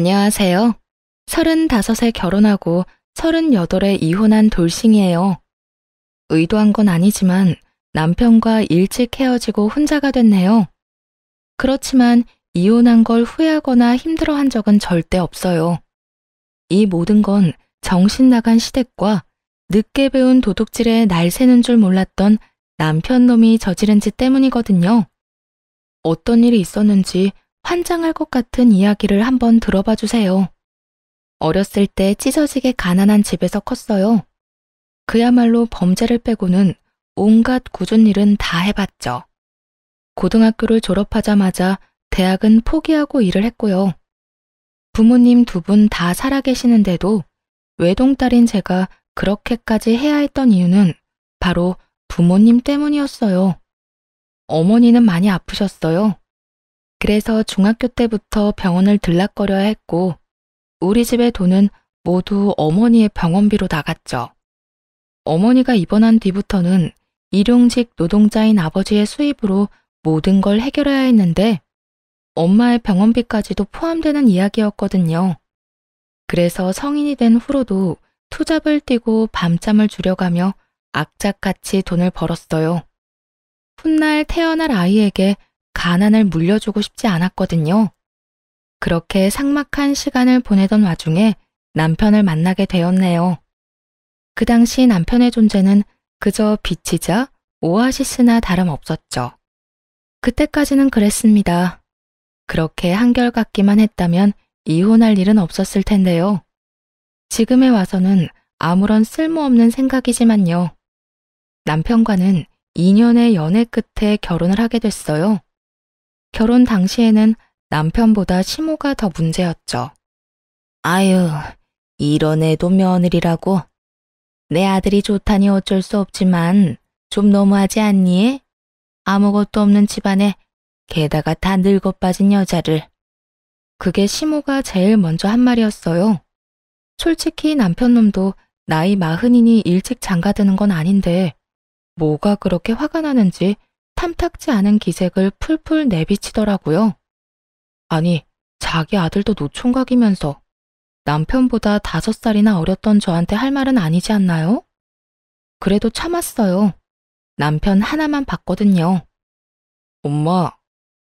안녕하세요. 35에 결혼하고 38에 이혼한 돌싱이에요. 의도한 건 아니지만 남편과 일찍 헤어지고 혼자가 됐네요. 그렇지만 이혼한 걸 후회하거나 힘들어한 적은 절대 없어요. 이 모든 건 정신 나간 시댁과 늦게 배운 도둑질에 날 새는 줄 몰랐던 남편 놈이 저지른 짓 때문이거든요. 어떤 일이 있었는지 환장할 것 같은 이야기를 한번 들어봐 주세요. 어렸을 때 찢어지게 가난한 집에서 컸어요. 그야말로 범죄를 빼고는 온갖 굳은 일은 다 해봤죠. 고등학교를 졸업하자마자 대학은 포기하고 일을 했고요. 부모님 두 분 다 살아계시는데도 외동딸인 제가 그렇게까지 해야 했던 이유는 바로 부모님 때문이었어요. 어머니는 많이 아프셨어요. 그래서 중학교 때부터 병원을 들락거려야 했고, 우리 집의 돈은 모두 어머니의 병원비로 나갔죠. 어머니가 입원한 뒤부터는 일용직 노동자인 아버지의 수입으로 모든 걸 해결해야 했는데, 엄마의 병원비까지도 포함되는 이야기였거든요. 그래서 성인이 된 후로도 투잡을 뛰고 밤잠을 줄여가며 악착같이 돈을 벌었어요. 훗날 태어날 아이에게 가난을 물려주고 싶지 않았거든요. 그렇게 삭막한 시간을 보내던 와중에 남편을 만나게 되었네요. 그 당시 남편의 존재는 그저 빛이자 오아시스나 다름없었죠. 그때까지는 그랬습니다. 그렇게 한결같기만 했다면 이혼할 일은 없었을 텐데요. 지금에 와서는 아무런 쓸모없는 생각이지만요. 남편과는 2년의 연애 끝에 결혼을 하게 됐어요. 결혼 당시에는 남편보다 시모가 더 문제였죠. 아유, 이런 애도 며느리라고. 내 아들이 좋다니 어쩔 수 없지만 좀 너무하지 않니? 아무것도 없는 집안에 게다가 다 늙어 빠진 여자를. 그게 시모가 제일 먼저 한 말이었어요. 솔직히 남편놈도 나이 40이니 일찍 장가드는 건 아닌데 뭐가 그렇게 화가 나는지 탐탁지 않은 기색을 풀풀 내비치더라고요. 아니, 자기 아들도 노총각이면서 남편보다 5살이나 어렸던 저한테 할 말은 아니지 않나요? 그래도 참았어요. 남편 하나만 봤거든요. 엄마,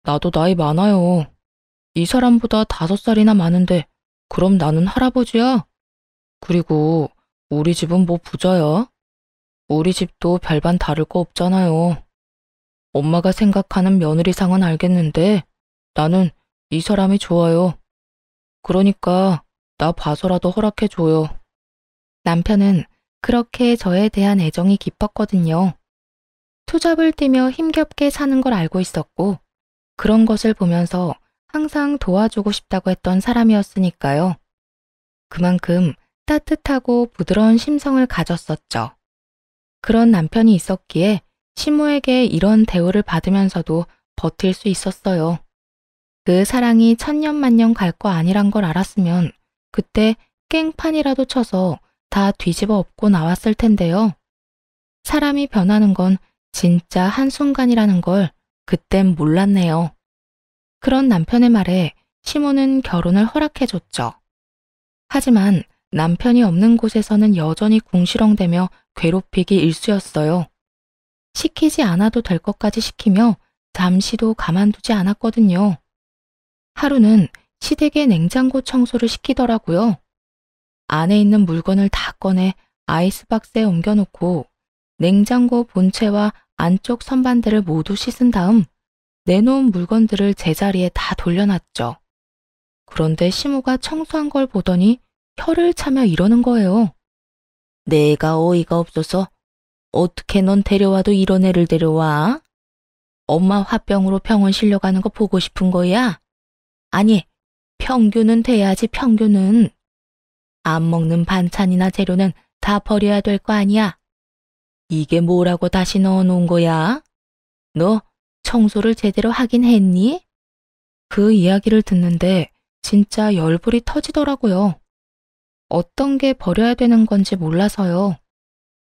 나도 나이 많아요. 이 사람보다 5살이나 많은데 그럼 나는 할아버지야? 그리고 우리 집은 뭐 부자야? 우리 집도 별반 다를 거 없잖아요. 엄마가 생각하는 며느리상은 알겠는데 나는 이 사람이 좋아요. 그러니까 나 봐서라도 허락해줘요. 남편은 그렇게 저에 대한 애정이 깊었거든요. 투잡을 뛰며 힘겹게 사는 걸 알고 있었고 그런 것을 보면서 항상 도와주고 싶다고 했던 사람이었으니까요. 그만큼 따뜻하고 부드러운 심성을 가졌었죠. 그런 남편이 있었기에 시모에게 이런 대우를 받으면서도 버틸 수 있었어요. 그 사랑이 천년만년 갈 거 아니란 걸 알았으면 그때 깽판이라도 쳐서 다 뒤집어 엎고 나왔을 텐데요. 사람이 변하는 건 진짜 한순간이라는 걸 그땐 몰랐네요. 그런 남편의 말에 시모는 결혼을 허락해줬죠. 하지만 남편이 없는 곳에서는 여전히 궁시렁대며 괴롭히기 일쑤였어요. 시키지 않아도 될 것까지 시키며 잠시도 가만두지 않았거든요. 하루는 시댁의 냉장고 청소를 시키더라고요. 안에 있는 물건을 다 꺼내 아이스박스에 옮겨놓고 냉장고 본체와 안쪽 선반들을 모두 씻은 다음 내놓은 물건들을 제자리에 다 돌려놨죠. 그런데 시모가 청소한 걸 보더니 혀를 차며 이러는 거예요. 내가 어이가 없어서 어떻게 넌 데려와도 이런 애를 데려와? 엄마 화병으로 병원 실려가는 거 보고 싶은 거야? 아니, 평균은 돼야지 평균은. 안 먹는 반찬이나 재료는 다 버려야 될 거 아니야? 이게 뭐라고 다시 넣어놓은 거야? 너 청소를 제대로 하긴 했니? 그 이야기를 듣는데 진짜 열불이 터지더라고요. 어떤 게 버려야 되는 건지 몰라서요.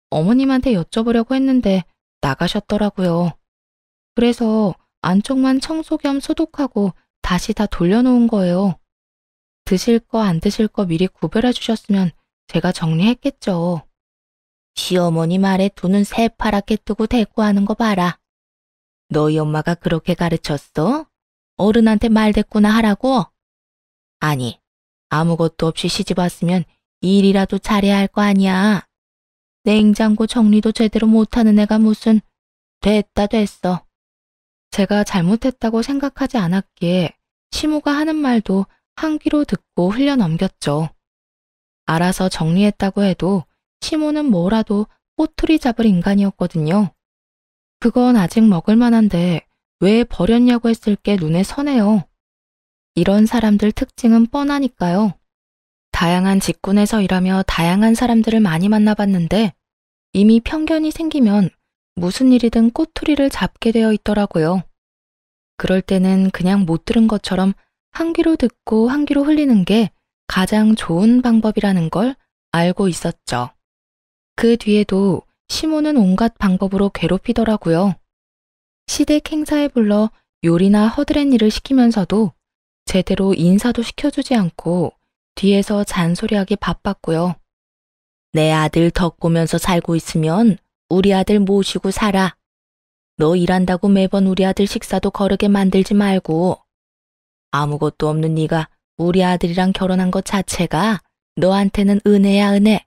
어머님한테 여쭤보려고 했는데 나가셨더라고요. 그래서 안쪽만 청소 겸 소독하고 다시 다 돌려놓은 거예요. 드실 거 안 드실 거 미리 구별해 주셨으면 제가 정리했겠죠. 시어머니 말에 두는 새파랗게 뜨고 대꾸하는 거 봐라. 너희 엄마가 그렇게 가르쳤어? 어른한테 말대꾸나 하라고? 아니, 아무것도 없이 시집 왔으면 일이라도 잘해야 할 거 아니야. 냉장고 정리도 제대로 못하는 애가 무슨 됐다 됐어. 제가 잘못했다고 생각하지 않았기에 시모가 하는 말도 한 귀로 듣고 흘려 넘겼죠. 알아서 정리했다고 해도 시모는 뭐라도 꼬투리 잡을 인간이었거든요. 그건 아직 먹을 만한데 왜 버렸냐고 했을 게 눈에 선해요. 이런 사람들 특징은 뻔하니까요. 다양한 직군에서 일하며 다양한 사람들을 많이 만나봤는데 이미 편견이 생기면 무슨 일이든 꼬투리를 잡게 되어 있더라고요. 그럴 때는 그냥 못 들은 것처럼 한 귀로 듣고 한 귀로 흘리는 게 가장 좋은 방법이라는 걸 알고 있었죠. 그 뒤에도 시모는 온갖 방법으로 괴롭히더라고요. 시댁 행사에 불러 요리나 허드렛 일을 시키면서도 제대로 인사도 시켜주지 않고 뒤에서 잔소리하기 바빴고요. 내 아들 덕보면서 살고 있으면 우리 아들 모시고 살아. 너 일한다고 매번 우리 아들 식사도 거르게 만들지 말고. 아무것도 없는 네가 우리 아들이랑 결혼한 것 자체가 너한테는 은혜야 은혜.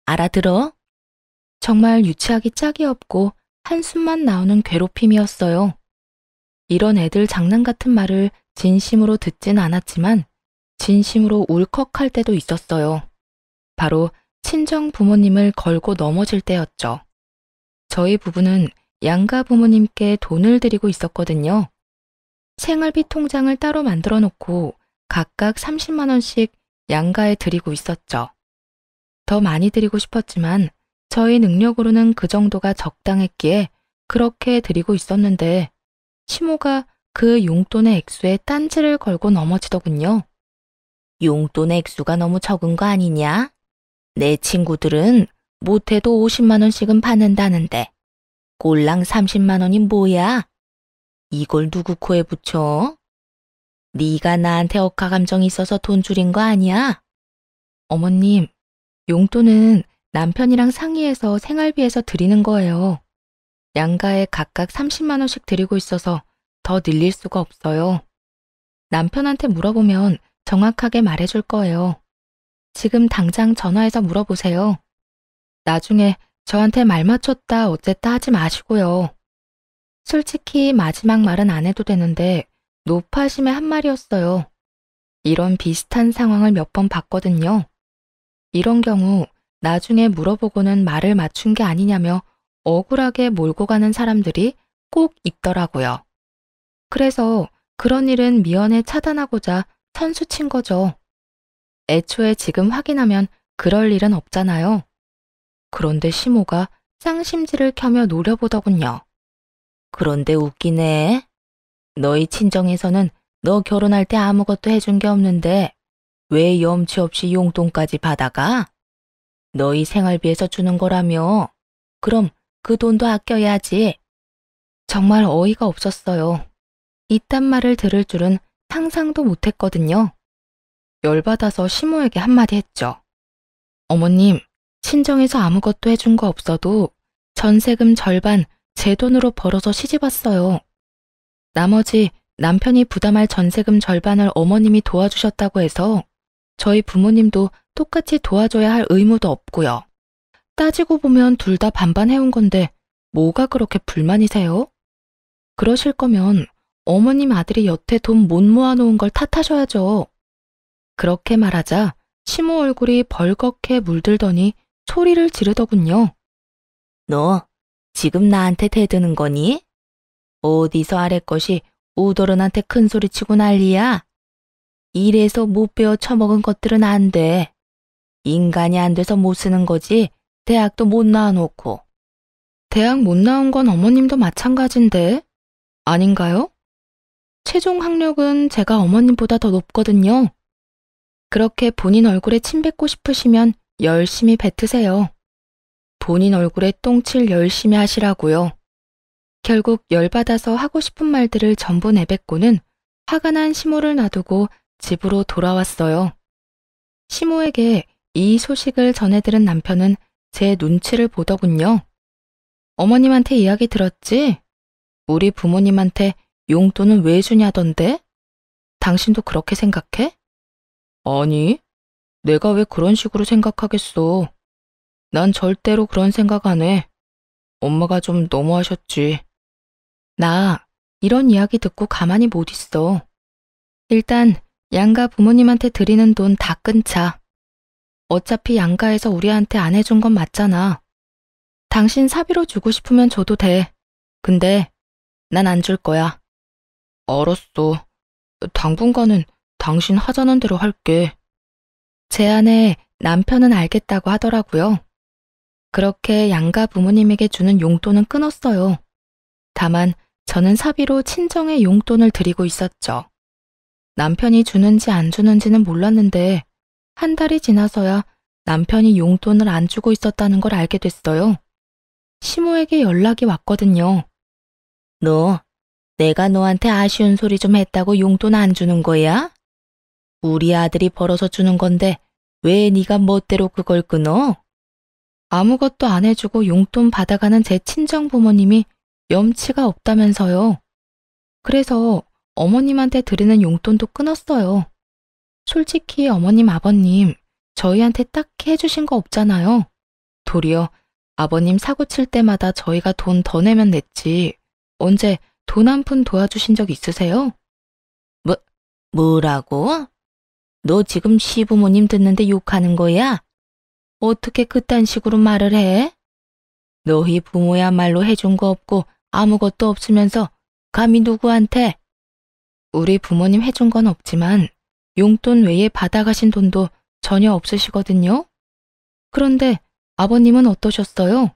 알아들어? 정말 유치하기 짝이 없고 한숨만 나오는 괴롭힘이었어요. 이런 애들 장난 같은 말을 진심으로 듣진 않았지만 진심으로 울컥할 때도 있었어요. 바로 친정 부모님을 걸고 넘어질 때였죠. 저희 부부는 양가 부모님께 돈을 드리고 있었거든요. 생활비 통장을 따로 만들어 놓고 각각 30만 원씩 양가에 드리고 있었죠. 더 많이 드리고 싶었지만 저희 능력으로는 그 정도가 적당했기에 그렇게 드리고 있었는데 시모가 그 용돈의 액수에 딴지를 걸고 넘어지더군요. 용돈 액수가 너무 적은 거 아니냐? 내 친구들은 못해도 50만 원씩은 받는다는데 꼴랑 30만 원이 뭐야? 이걸 누구 코에 붙여? 네가 나한테 억하 감정이 있어서 돈 줄인 거 아니야? 어머님, 용돈은 남편이랑 상의해서 생활비에서 드리는 거예요. 양가에 각각 30만 원씩 드리고 있어서 더 늘릴 수가 없어요. 남편한테 물어보면 정확하게 말해줄 거예요. 지금 당장 전화해서 물어보세요. 나중에 저한테 말 맞췄다 어쨌다 하지 마시고요. 솔직히 마지막 말은 안 해도 되는데 노파심의 한 말이었어요. 이런 비슷한 상황을 몇 번 봤거든요. 이런 경우 나중에 물어보고는 말을 맞춘 게 아니냐며 억울하게 몰고 가는 사람들이 꼭 있더라고요. 그래서 그런 일은 미연에 차단하고자 선수 친 거죠. 애초에 지금 확인하면 그럴 일은 없잖아요. 그런데 시모가 쌍심지를 켜며 노려보더군요. 그런데 웃기네. 너희 친정에서는 너 결혼할 때 아무것도 해준 게 없는데 왜 염치 없이 용돈까지 받아가? 너희 생활비에서 주는 거라며. 그럼 그 돈도 아껴야지. 정말 어이가 없었어요. 이딴 말을 들을 줄은 상상도 못했거든요. 열받아서 시모에게 한마디 했죠. 어머님, 친정에서 아무것도 해준 거 없어도 전세금 절반 제 돈으로 벌어서 시집 왔어요. 나머지 남편이 부담할 전세금 절반을 어머님이 도와주셨다고 해서 저희 부모님도 똑같이 도와줘야 할 의무도 없고요. 따지고 보면 둘 다 반반 해온 건데 뭐가 그렇게 불만이세요? 그러실 거면 어머님 아들이 여태 돈 못 모아놓은 걸 탓하셔야죠. 그렇게 말하자 시모 얼굴이 벌겋게 물들더니 소리를 지르더군요. 너 지금 나한테 대드는 거니? 어디서 아래 것이 우도른한테 큰 소리 치고 난리야? 이래서 못 배워 처먹은 것들은 안 돼. 인간이 안 돼서 못 쓰는 거지 대학도 못 나와놓고. 대학 못 나온 건 어머님도 마찬가지인데 아닌가요? 최종 학력은 제가 어머님보다 더 높거든요. 그렇게 본인 얼굴에 침 뱉고 싶으시면 열심히 뱉으세요. 본인 얼굴에 똥칠 열심히 하시라고요. 결국 열받아서 하고 싶은 말들을 전부 내뱉고는 화가 난 시모를 놔두고 집으로 돌아왔어요. 시모에게 이 소식을 전해들은 남편은 제 눈치를 보더군요. 어머님한테 이야기 들었지? 우리 부모님한테 용돈은 왜 주냐던데? 당신도 그렇게 생각해? 아니, 내가 왜 그런 식으로 생각하겠어. 난 절대로 그런 생각 안 해. 엄마가 좀 너무하셨지. 나 이런 이야기 듣고 가만히 못 있어. 일단 양가 부모님한테 드리는 돈 다 끊자. 어차피 양가에서 우리한테 안 해준 건 맞잖아. 당신 사비로 주고 싶으면 줘도 돼. 근데 난 안 줄 거야. 알았어. 당분간은 당신 하자는 대로 할게. 제 아내 남편은 알겠다고 하더라고요. 그렇게 양가 부모님에게 주는 용돈은 끊었어요. 다만 저는 사비로 친정에 용돈을 드리고 있었죠. 남편이 주는지 안 주는지는 몰랐는데 한 달이 지나서야 남편이 용돈을 안 주고 있었다는 걸 알게 됐어요. 시모에게 연락이 왔거든요. 너, 내가 너한테 아쉬운 소리 좀 했다고 용돈 안 주는 거야? 우리 아들이 벌어서 주는 건데 왜 네가 멋대로 그걸 끊어? 아무것도 안 해주고 용돈 받아가는 제 친정 부모님이 염치가 없다면서요. 그래서 어머님한테 드리는 용돈도 끊었어요. 솔직히 어머님, 아버님, 저희한테 딱히 해주신 거 없잖아요. 도리어 아버님 사고 칠 때마다 저희가 돈 더 내면 냈지. 언제 돈 한 푼 도와주신 적 있으세요? 뭐라고? 너 지금 시부모님 듣는데 욕하는 거야? 어떻게 그딴 식으로 말을 해? 너희 부모야말로 해준 거 없고 아무것도 없으면서 감히 누구한테? 우리 부모님 해준 건 없지만 용돈 외에 받아가신 돈도 전혀 없으시거든요. 그런데 아버님은 어떠셨어요?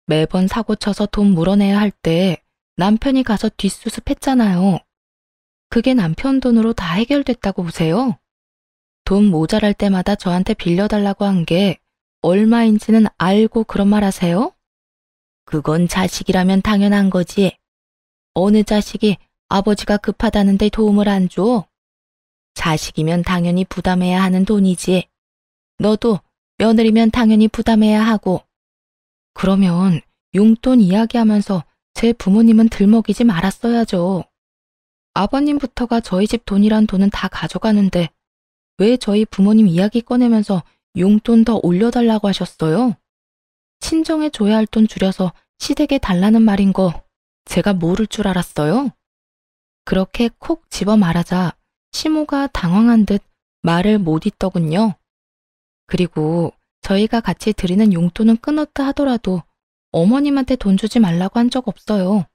매번 사고 쳐서 돈 물어내야 할 때 남편이 가서 뒷수습했잖아요. 그게 남편 돈으로 다 해결됐다고 보세요. 돈 모자랄 때마다 저한테 빌려달라고 한 게 얼마인지는 알고 그런 말 하세요? 그건 자식이라면 당연한 거지. 어느 자식이 아버지가 급하다는데 도움을 안 줘? 자식이면 당연히 부담해야 하는 돈이지. 너도 며느리면 당연히 부담해야 하고. 그러면 용돈 이야기하면서 제 부모님은 들먹이지 말았어야죠. 아버님부터가 저희 집 돈이란 돈은 다 가져가는데 왜 저희 부모님 이야기 꺼내면서 용돈 더 올려달라고 하셨어요? 친정에 줘야 할 돈 줄여서 시댁에 달라는 말인 거 제가 모를 줄 알았어요? 그렇게 콕 집어 말하자 시모가 당황한 듯 말을 못 잇더군요. 그리고 저희가 같이 드리는 용돈은 끊었다 하더라도 어머님한테 돈 주지 말라고 한 적 없어요.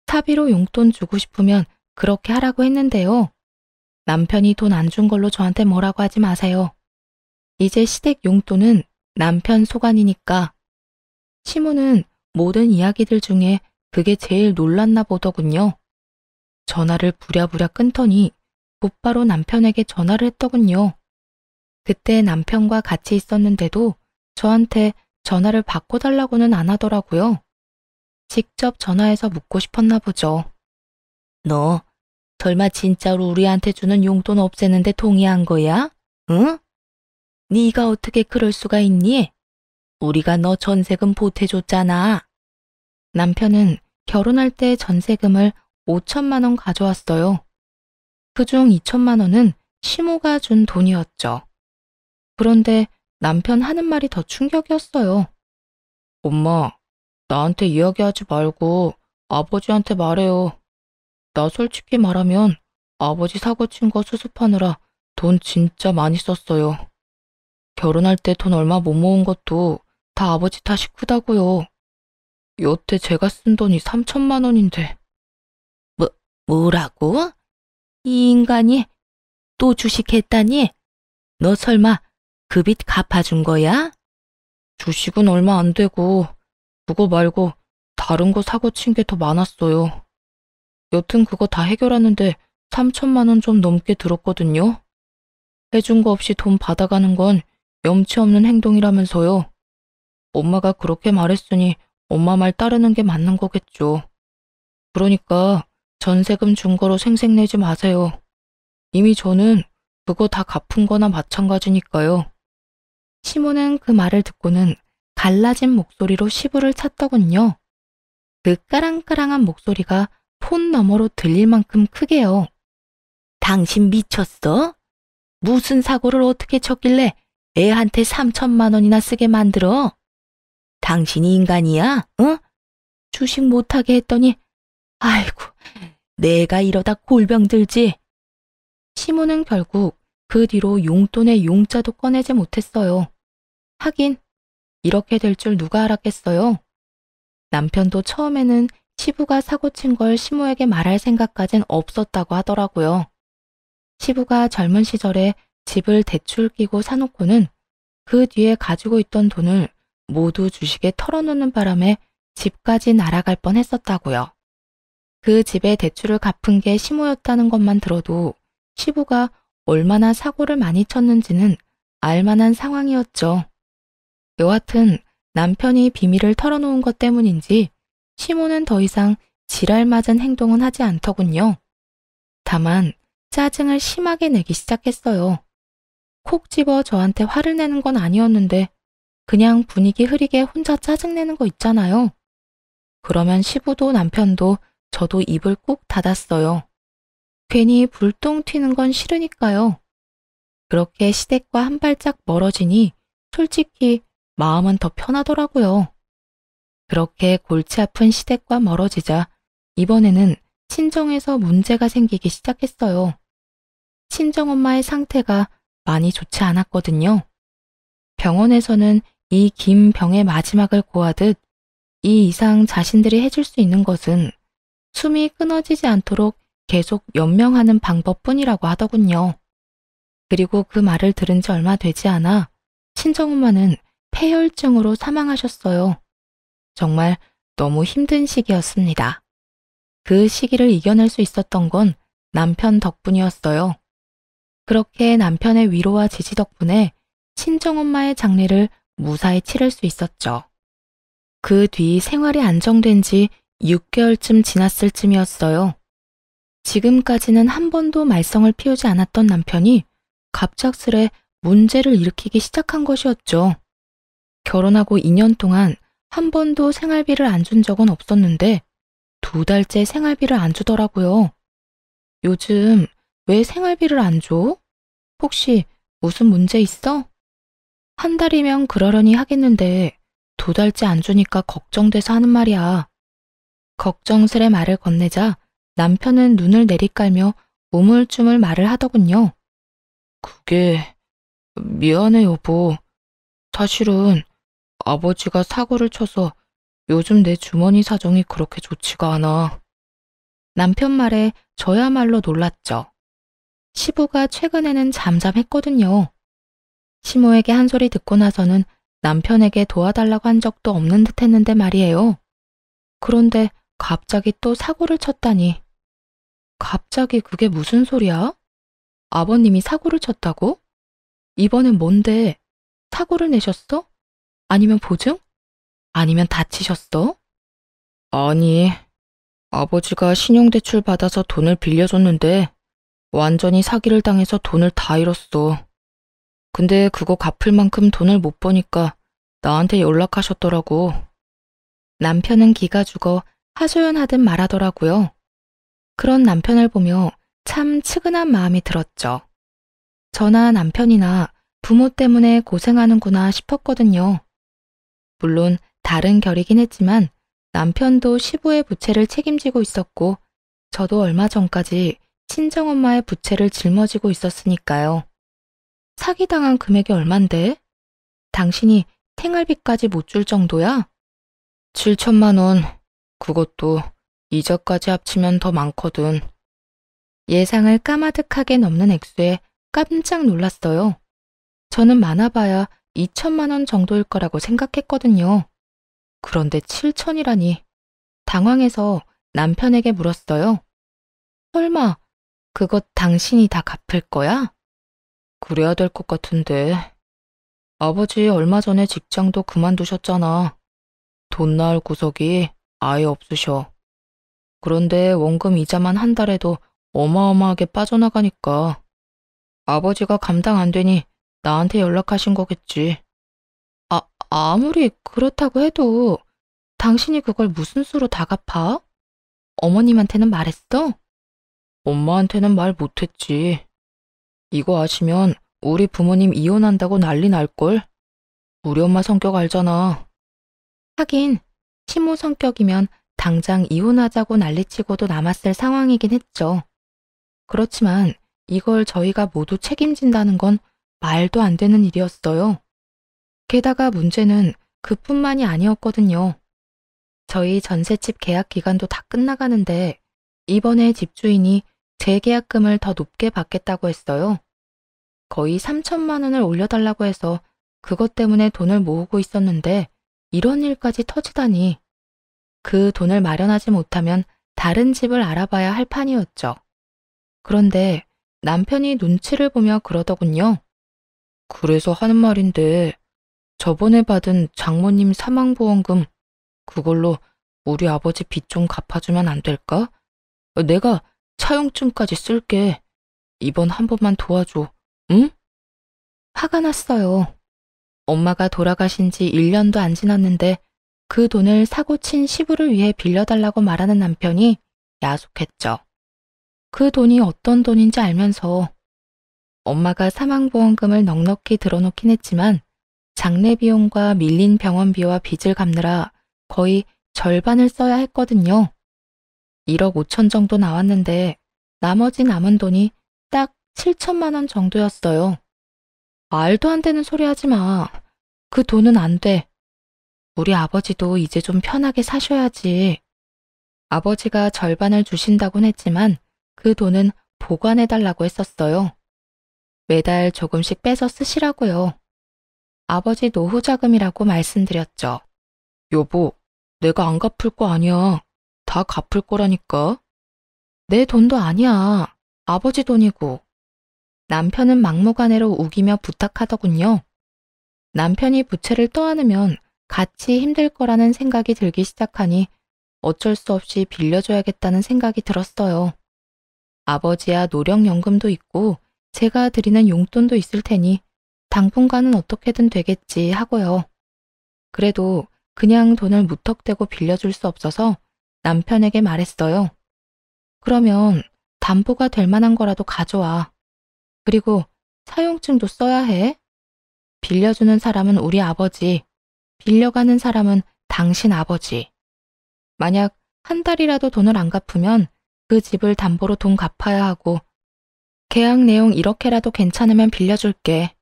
사비로 용돈 주고 싶으면 그렇게 하라고 했는데요. 남편이 돈 안 준 걸로 저한테 뭐라고 하지 마세요. 이제 시댁 용돈은 남편 소관이니까. 시모는 모든 이야기들 중에 그게 제일 놀랐나 보더군요. 전화를 부랴부랴 끊더니 곧바로 남편에게 전화를 했더군요. 그때 남편과 같이 있었는데도 저한테 전화를 바꿔달라고는 안 하더라고요. 직접 전화해서 묻고 싶었나 보죠. 너 설마 진짜로 우리한테 주는 용돈 없애는데 동의한 거야? 응? 네가 어떻게 그럴 수가 있니? 우리가 너 전세금 보태줬잖아. 남편은 결혼할 때 전세금을 5천만 원 가져왔어요. 그중 2천만 원은 시모가 준 돈이었죠. 그런데 남편 하는 말이 더 충격이었어요. 엄마, 나한테 이야기하지 말고 아버지한테 말해요. 나 솔직히 말하면 아버지 사고 친 거 수습하느라 돈 진짜 많이 썼어요. 결혼할 때 돈 얼마 못 모은 것도 다 아버지 탓이 크다고요. 여태 제가 쓴 돈이 3천만 원인데. 뭐라고? 이 인간이 또 주식했다니? 너 설마 그 빚 갚아준 거야? 주식은 얼마 안 되고 그거 말고 다른 거 사고 친 게 더 많았어요. 여튼 그거 다 해결하는데 3천만 원 좀 넘게 들었거든요. 해준 거 없이 돈 받아가는 건 염치 없는 행동이라면서요. 엄마가 그렇게 말했으니 엄마 말 따르는 게 맞는 거겠죠. 그러니까 전세금 준 거로 생색내지 마세요. 이미 저는 그거 다 갚은 거나 마찬가지니까요. 시모는 그 말을 듣고는 갈라진 목소리로 시부를 찾더군요. 그 까랑까랑한 목소리가 폰 너머로 들릴 만큼 크게요. 당신 미쳤어? 무슨 사고를 어떻게 쳤길래 애한테 3천만 원이나 쓰게 만들어? 당신이 인간이야? 어? 주식 못하게 했더니 아이고 내가 이러다 골병 들지. 시모는 결국 그 뒤로 용돈의 용자도 꺼내지 못했어요. 하긴 이렇게 될 줄 누가 알았겠어요. 남편도 처음에는 시부가 사고친 걸 시모에게 말할 생각까진 없었다고 하더라고요. 시부가 젊은 시절에 집을 대출 끼고 사놓고는 그 뒤에 가지고 있던 돈을 모두 주식에 털어놓는 바람에 집까지 날아갈 뻔했었다고요. 그 집의 대출을 갚은 게 시모였다는 것만 들어도 시부가 얼마나 사고를 많이 쳤는지는 알만한 상황이었죠. 여하튼 남편이 비밀을 털어놓은 것 때문인지 시모는 더 이상 지랄 맞은 행동은 하지 않더군요. 다만 짜증을 심하게 내기 시작했어요. 콕 집어 저한테 화를 내는 건 아니었는데 그냥 분위기 흐리게 혼자 짜증내는 거 있잖아요. 그러면 시부도 남편도 저도 입을 꾹 닫았어요. 괜히 불똥 튀는 건 싫으니까요. 그렇게 시댁과 한 발짝 멀어지니 솔직히 마음은 더 편하더라고요. 그렇게 골치 아픈 시댁과 멀어지자 이번에는 친정에서 문제가 생기기 시작했어요. 친정엄마의 상태가 많이 좋지 않았거든요. 병원에서는 이 긴 병의 마지막을 고하듯 이 이상 자신들이 해줄 수 있는 것은 숨이 끊어지지 않도록 계속 연명하는 방법뿐이라고 하더군요. 그리고 그 말을 들은 지 얼마 되지 않아 친정엄마는 폐혈증으로 사망하셨어요. 정말 너무 힘든 시기였습니다. 그 시기를 이겨낼 수 있었던 건 남편 덕분이었어요. 그렇게 남편의 위로와 지지 덕분에 친정엄마의 장례를 무사히 치를 수 있었죠. 그 뒤 생활이 안정된 지 6개월쯤 지났을 쯤이었어요. 지금까지는 한 번도 말썽을 피우지 않았던 남편이 갑작스레 문제를 일으키기 시작한 것이었죠. 결혼하고 2년 동안 한 번도 생활비를 안 준 적은 없었는데 2달째 생활비를 안 주더라고요. 요즘 왜 생활비를 안 줘? 혹시 무슨 문제 있어? 한 달이면 그러려니 하겠는데 2달째 안 주니까 걱정돼서 하는 말이야. 걱정스레 말을 건네자 남편은 눈을 내리깔며 우물쭈물 말을 하더군요. 그게 미안해 여보. 사실은 아버지가 사고를 쳐서 요즘 내 주머니 사정이 그렇게 좋지가 않아. 남편 말에 저야말로 놀랐죠. 시부가 최근에는 잠잠했거든요. 시모에게 한 소리 듣고 나서는 남편에게 도와달라고 한 적도 없는 듯 했는데 말이에요. 그런데 갑자기 또 사고를 쳤다니. 갑자기 그게 무슨 소리야? 아버님이 사고를 쳤다고? 이번엔 뭔데? 사고를 내셨어? 아니면 보증? 아니면 다치셨어? 아니, 아버지가 신용대출 받아서 돈을 빌려줬는데 완전히 사기를 당해서 돈을 다 잃었어. 근데 그거 갚을 만큼 돈을 못 버니까 나한테 연락하셨더라고. 남편은 기가 죽어 하소연하듯 말하더라고요. 그런 남편을 보며 참 측은한 마음이 들었죠. 저나 남편이나 부모 때문에 고생하는구나 싶었거든요. 물론 다른 결이긴 했지만 남편도 시부의 부채를 책임지고 있었고 저도 얼마 전까지 친정엄마의 부채를 짊어지고 있었으니까요. 사기당한 금액이 얼만데? 당신이 생활비까지 못 줄 정도야? 7천만 원. 그것도 이자까지 합치면 더 많거든. 예상을 까마득하게 넘는 액수에 깜짝 놀랐어요. 저는 많아봐야 2천만 원 정도일 거라고 생각했거든요. 그런데 7천이라니. 당황해서 남편에게 물었어요. 설마 그것 당신이 다 갚을 거야? 그래야 될 것 같은데. 아버지 얼마 전에 직장도 그만두셨잖아. 돈 나올 구석이 아예 없으셔. 그런데 원금 이자만 한 달에도 어마어마하게 빠져나가니까 아버지가 감당 안 되니 나한테 연락하신 거겠지. 아무리 그렇다고 해도 당신이 그걸 무슨 수로 다 갚아? 어머님한테는 말했어? 엄마한테는 말 못했지. 이거 아시면 우리 부모님 이혼한다고 난리 날걸? 우리 엄마 성격 알잖아. 하긴 시모 성격이면 당장 이혼하자고 난리치고도 남았을 상황이긴 했죠. 그렇지만 이걸 저희가 모두 책임진다는 건 말도 안 되는 일이었어요. 게다가 문제는 그뿐만이 아니었거든요. 저희 전셋집 계약 기간도 다 끝나가는데 이번에 집주인이 재계약금을 더 높게 받겠다고 했어요. 거의 3천만 원을 올려달라고 해서 그것 때문에 돈을 모으고 있었는데 이런 일까지 터지다니. 그 돈을 마련하지 못하면 다른 집을 알아봐야 할 판이었죠. 그런데 남편이 눈치를 보며 그러더군요. 그래서 하는 말인데 저번에 받은 장모님 사망보험금 그걸로 우리 아버지 빚 좀 갚아주면 안 될까? 내가 차용증까지 쓸게. 이번 한 번만 도와줘. 응? 화가 났어요. 엄마가 돌아가신 지 1년도 안 지났는데 그 돈을 사고 친 시부를 위해 빌려달라고 말하는 남편이 야속했죠. 그 돈이 어떤 돈인지 알면서 엄마가 사망보험금을 넉넉히 들어놓긴 했지만 장례 비용과 밀린 병원비와 빚을 갚느라 거의 절반을 써야 했거든요. 1억 5천 정도 나왔는데 나머지 남은 돈이 딱 7천만 원 정도였어요. 말도 안 되는 소리 하지 마. 그 돈은 안 돼. 우리 아버지도 이제 좀 편하게 사셔야지. 아버지가 절반을 주신다곤 했지만 그 돈은 보관해달라고 했었어요. 매달 조금씩 빼서 쓰시라고요. 아버지 노후 자금이라고 말씀드렸죠. 여보, 내가 안 갚을 거 아니야. 다 갚을 거라니까. 내 돈도 아니야. 아버지 돈이고. 남편은 막무가내로 우기며 부탁하더군요. 남편이 부채를 떠안으면 같이 힘들 거라는 생각이 들기 시작하니 어쩔 수 없이 빌려줘야겠다는 생각이 들었어요. 아버지야 노령연금도 있고 제가 드리는 용돈도 있을 테니 당분간은 어떻게든 되겠지 하고요. 그래도 그냥 돈을 무턱대고 빌려줄 수 없어서 남편에게 말했어요. 그러면 담보가 될 만한 거라도 가져와. 그리고 사용증도 써야 해. 빌려주는 사람은 우리 아버지, 빌려가는 사람은 당신 아버지. 만약 한 달이라도 돈을 안 갚으면 그 집을 담보로 돈 갚아야 하고 계약 내용 이렇게라도 괜찮으면 빌려줄게.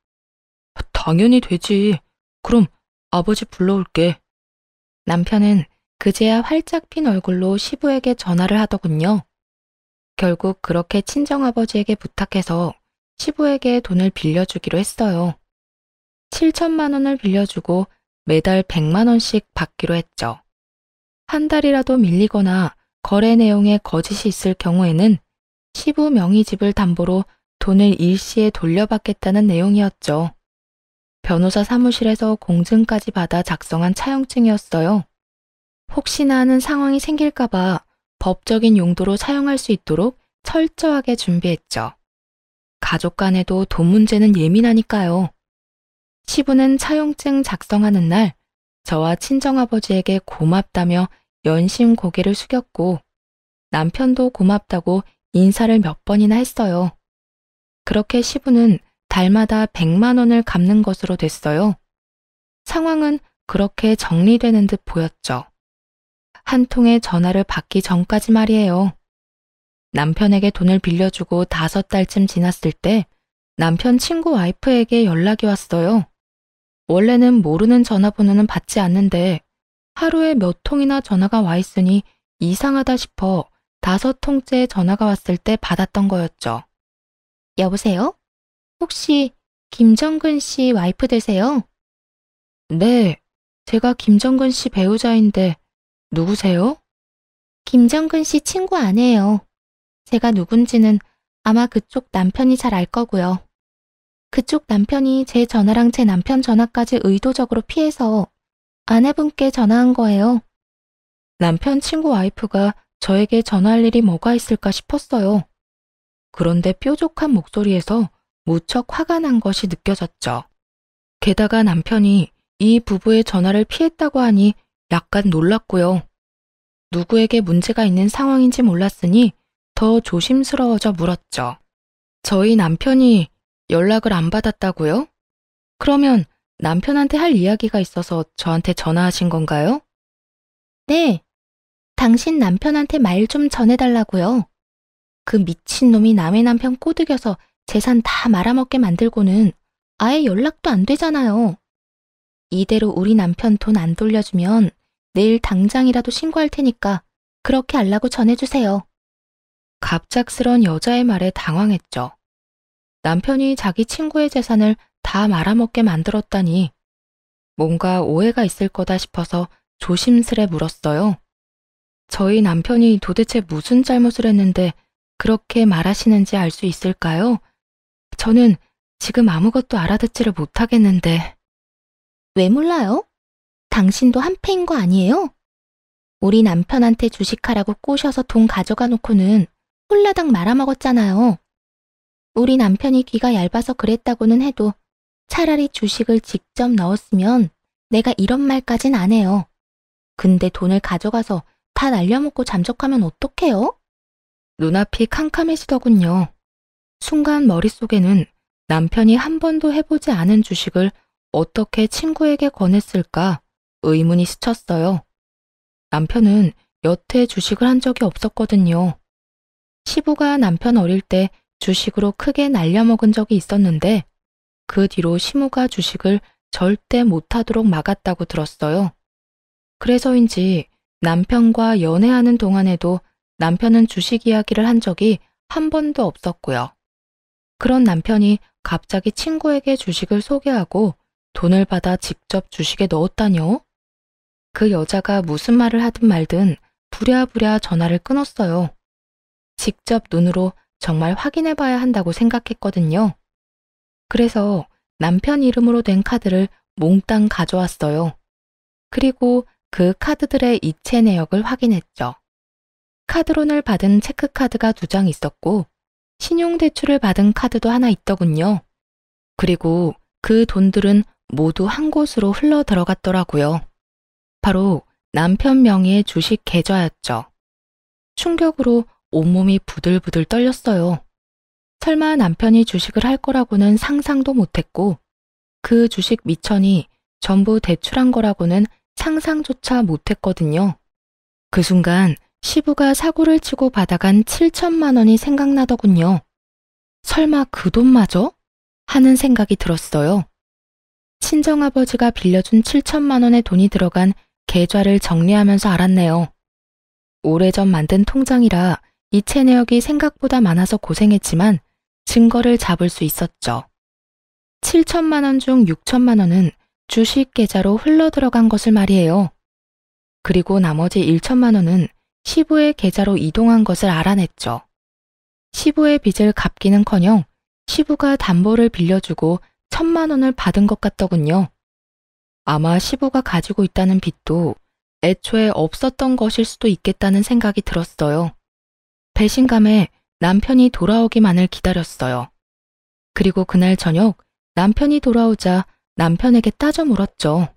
당연히 되지. 그럼 아버지 불러올게. 남편은 그제야 활짝 핀 얼굴로 시부에게 전화를 하더군요. 결국 그렇게 친정아버지에게 부탁해서 시부에게 돈을 빌려주기로 했어요. 7천만 원을 빌려주고 매달 100만 원씩 받기로 했죠. 한 달이라도 밀리거나 거래 내용에 거짓이 있을 경우에는 시부 명의 집을 담보로 돈을 일시에 돌려받겠다는 내용이었죠. 변호사 사무실에서 공증까지 받아 작성한 차용증이었어요. 혹시나 하는 상황이 생길까봐 법적인 용도로 사용할 수 있도록 철저하게 준비했죠. 가족 간에도 돈 문제는 예민하니까요. 시부는 차용증 작성하는 날 저와 친정아버지에게 고맙다며 연신 고개를 숙였고 남편도 고맙다고 인사를 몇 번이나 했어요. 그렇게 시부는 달마다 100만 원을 갚는 것으로 됐어요. 상황은 그렇게 정리되는 듯 보였죠. 한 통의 전화를 받기 전까지 말이에요. 남편에게 돈을 빌려주고 5달쯤 지났을 때 남편 친구 와이프에게 연락이 왔어요. 원래는 모르는 전화번호는 받지 않는데 하루에 몇 통이나 전화가 와 있으니 이상하다 싶어 5통째 전화가 왔을 때 받았던 거였죠. 여보세요? 혹시 김정근 씨 와이프 되세요? 네, 제가 김정근 씨 배우자인데 누구세요? 김정근 씨 친구 아니에요. 제가 누군지는 아마 그쪽 남편이 잘 알 거고요. 그쪽 남편이 제 전화랑 제 남편 전화까지 의도적으로 피해서 아내분께 전화한 거예요. 남편 친구 와이프가 저에게 전화할 일이 뭐가 있을까 싶었어요. 그런데 뾰족한 목소리에서 무척 화가 난 것이 느껴졌죠. 게다가 남편이 이 부부의 전화를 피했다고 하니 약간 놀랐고요. 누구에게 문제가 있는 상황인지 몰랐으니 더 조심스러워져 물었죠. 저희 남편이 연락을 안 받았다고요? 그러면 남편한테 할 이야기가 있어서 저한테 전화하신 건가요? 네. 당신 남편한테 말 좀 전해달라고요. 그 미친놈이 남의 남편 꼬드겨서 재산 다 말아먹게 만들고는 아예 연락도 안 되잖아요. 이대로 우리 남편 돈 안 돌려주면 내일 당장이라도 신고할 테니까 그렇게 하려고 전해주세요. 갑작스런 여자의 말에 당황했죠. 남편이 자기 친구의 재산을 다 말아먹게 만들었다니 뭔가 오해가 있을 거다 싶어서 조심스레 물었어요. 저희 남편이 도대체 무슨 잘못을 했는데 그렇게 말하시는지 알 수 있을까요? 저는 지금 아무것도 알아듣지를 못하겠는데. 왜 몰라요? 당신도 한패인 거 아니에요? 우리 남편한테 주식하라고 꼬셔서 돈 가져가 놓고는 홀라당 말아먹었잖아요. 우리 남편이 귀가 얇아서 그랬다고는 해도 차라리 주식을 직접 넣었으면 내가 이런 말까진 안 해요. 근데 돈을 가져가서 다 날려먹고 잠적하면 어떡해요? 눈앞이 캄캄해지더군요. 순간 머릿속에는 남편이 한 번도 해보지 않은 주식을 어떻게 친구에게 권했을까 의문이 스쳤어요. 남편은 여태 주식을 한 적이 없었거든요. 시부가 남편 어릴 때 주식으로 크게 날려먹은 적이 있었는데 그 뒤로 시모가 주식을 절대 못하도록 막았다고 들었어요. 그래서인지 남편과 연애하는 동안에도 남편은 주식 이야기를 한 적이 한 번도 없었고요. 그런 남편이 갑자기 친구에게 주식을 소개하고 돈을 받아 직접 주식에 넣었다뇨? 그 여자가 무슨 말을 하든 말든 부랴부랴 전화를 끊었어요. 직접 눈으로 정말 확인해 봐야 한다고 생각했거든요. 그래서 남편 이름으로 된 카드를 몽땅 가져왔어요. 그리고 그 카드들의 이체 내역을 확인했죠. 카드론을 받은 체크카드가 2장 있었고 신용대출을 받은 카드도 하나 있더군요. 그리고 그 돈들은 모두 한 곳으로 흘러 들어갔더라고요. 바로 남편 명의의 주식 계좌였죠. 충격으로 온몸이 부들부들 떨렸어요. 설마 남편이 주식을 할 거라고는 상상도 못했고 그 주식 미천이 전부 대출한 거라고는 상상조차 못했거든요. 그 순간 시부가 사고를 치고 받아간 7천만 원이 생각나더군요. 설마 그 돈마저? 하는 생각이 들었어요. 친정아버지가 빌려준 7천만 원의 돈이 들어간 계좌를 정리하면서 알았네요. 오래전 만든 통장이라 이체 내역이 생각보다 많아서 고생했지만 증거를 잡을 수 있었죠. 7천만 원 중 6천만 원은 주식 계좌로 흘러 들어간 것을 말이에요. 그리고 나머지 1천만 원은 시부의 계좌로 이동한 것을 알아냈죠. 시부의 빚을 갚기는커녕 시부가 담보를 빌려주고 1,000만 원을 받은 것 같더군요. 아마 시부가 가지고 있다는 빚도 애초에 없었던 것일 수도 있겠다는 생각이 들었어요. 배신감에 남편이 돌아오기만을 기다렸어요. 그리고 그날 저녁 남편이 돌아오자 남편에게 따져 물었죠.